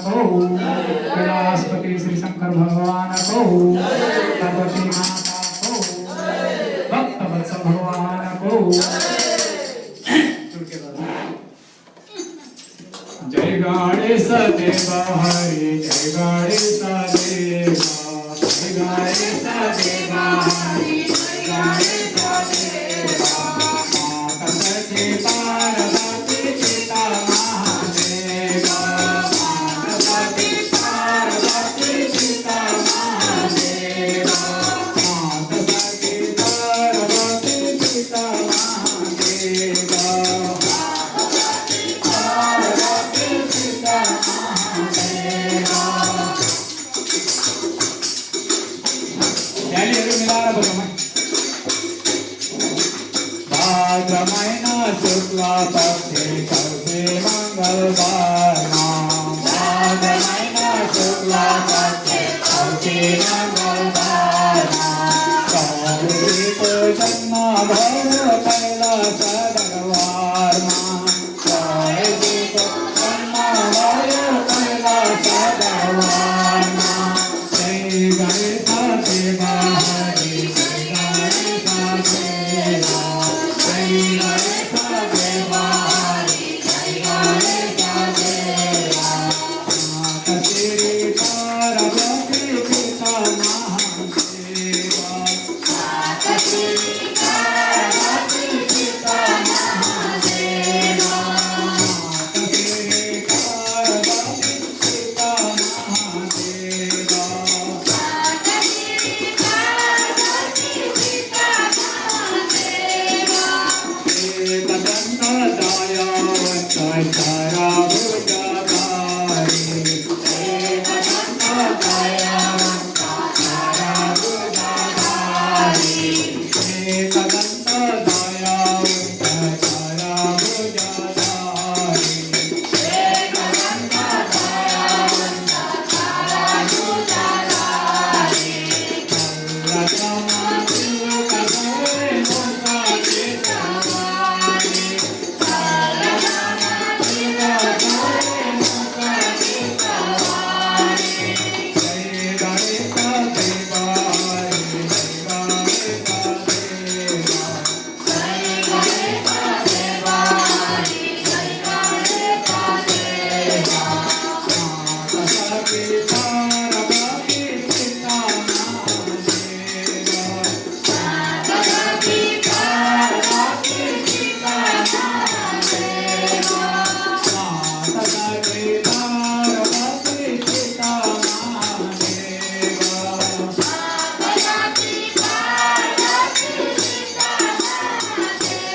को कैलाशपति श्री शंकर भगवान को पार्वती माता को भक्त वत्सल भगवान को जय गणेश देवा हरि जय गणेश देवा जय गणेश देवा हरि जय गणेश देवा माता सती पार्वती पिता महादेवा माता सती पार्वती पिता महादेवा माता सती पार्वती पिता महादेवा शुक्ला पक्षे कल्पे मंगलवार शुक्ला पक्षे कल्पे मंगलवार जन्म भर कैलाश भगवान जन्म भर कैलाश भगवान जय गणेश देवा हरि जय गणेश देवा जय गणेश देवा हरि जय गणेश देवा माता तेरी पार्वती पिता महादेवा माता तेरी पार्वती पिता महादेवा माता तेरी पार्वती पिता महादेवा माता तेरी पार्वती पिता महादेवा एकदंत दयावंत तारा भुजधारी एकदंत दयावंत तारा भुजधारी एकदंत दयावंत तारा भुजधारी एकदंत दयावंत तारा भुजधारी कल्लतमस्तु कल्ले मुक्ताये सवारी कल्लतमस्तु कल्ले मुक्ताये सवारी जय गणेश देवा हरि जय गणेश देवा जय गणेश देवा हरि जय गणेश देवा माता सती पार्वती पिता महादेवा माता सती पार्वती पिता महादेवा माता सती पार्वती पिता महादेवा माता सती पार्वती पिता महादेवा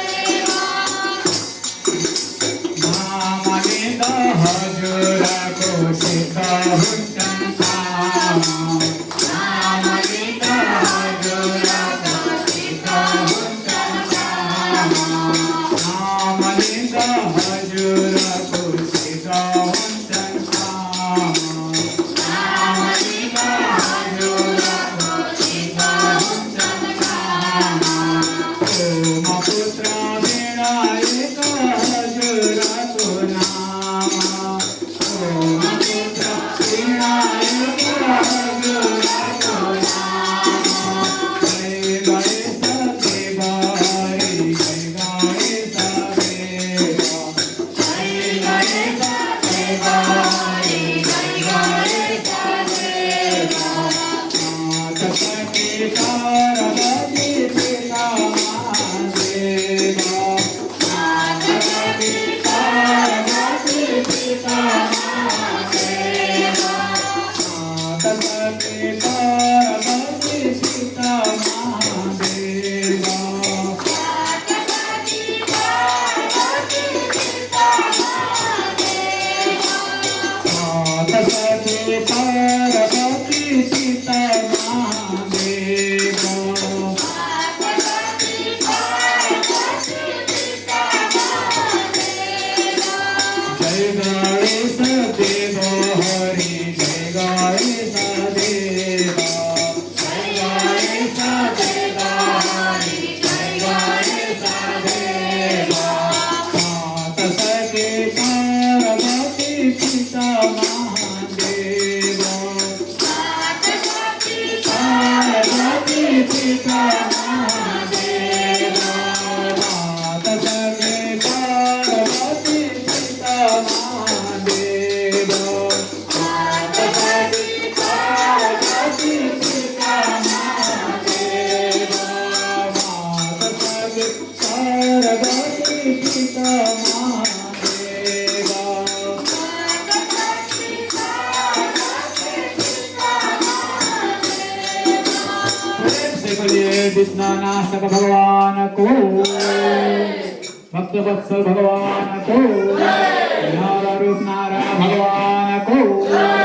मामनिद हजूर को सीता हुंचंका मामनिद हजूर को सीता हुंचंका मामनिद हजूर को सीता हुंचंका मामनिद हजूर को सीता हुंचंका ओम पुत्र विनायक हजूर को नाम ओम पुत्र विनायक हजूर को नाम जय गणेश देवा हरि जय गणेश देवा जय गणेश देवा हरि जय गणेश देवा माता सती पार्वती पिता महादेवा माता सती पार्वती पिता महादेवा माता सती पार्वती पिता महादेवा माता सती पार्वती पिता महादेवा माता सती पार्वती पिता महादेवा माता सती पार्वती पिता महादेवा जय गणेश देवा हरि जय गणेश देवा जय गणेश देवा हरि जय गणेश देवा माता सती पार्वती पिता महादेवा सरस्वती पिता महादेवा से बोलिए विष्णुनाशक भगवान को भक्त वत्सल भगवान को नारा रूप नारायण भगवान को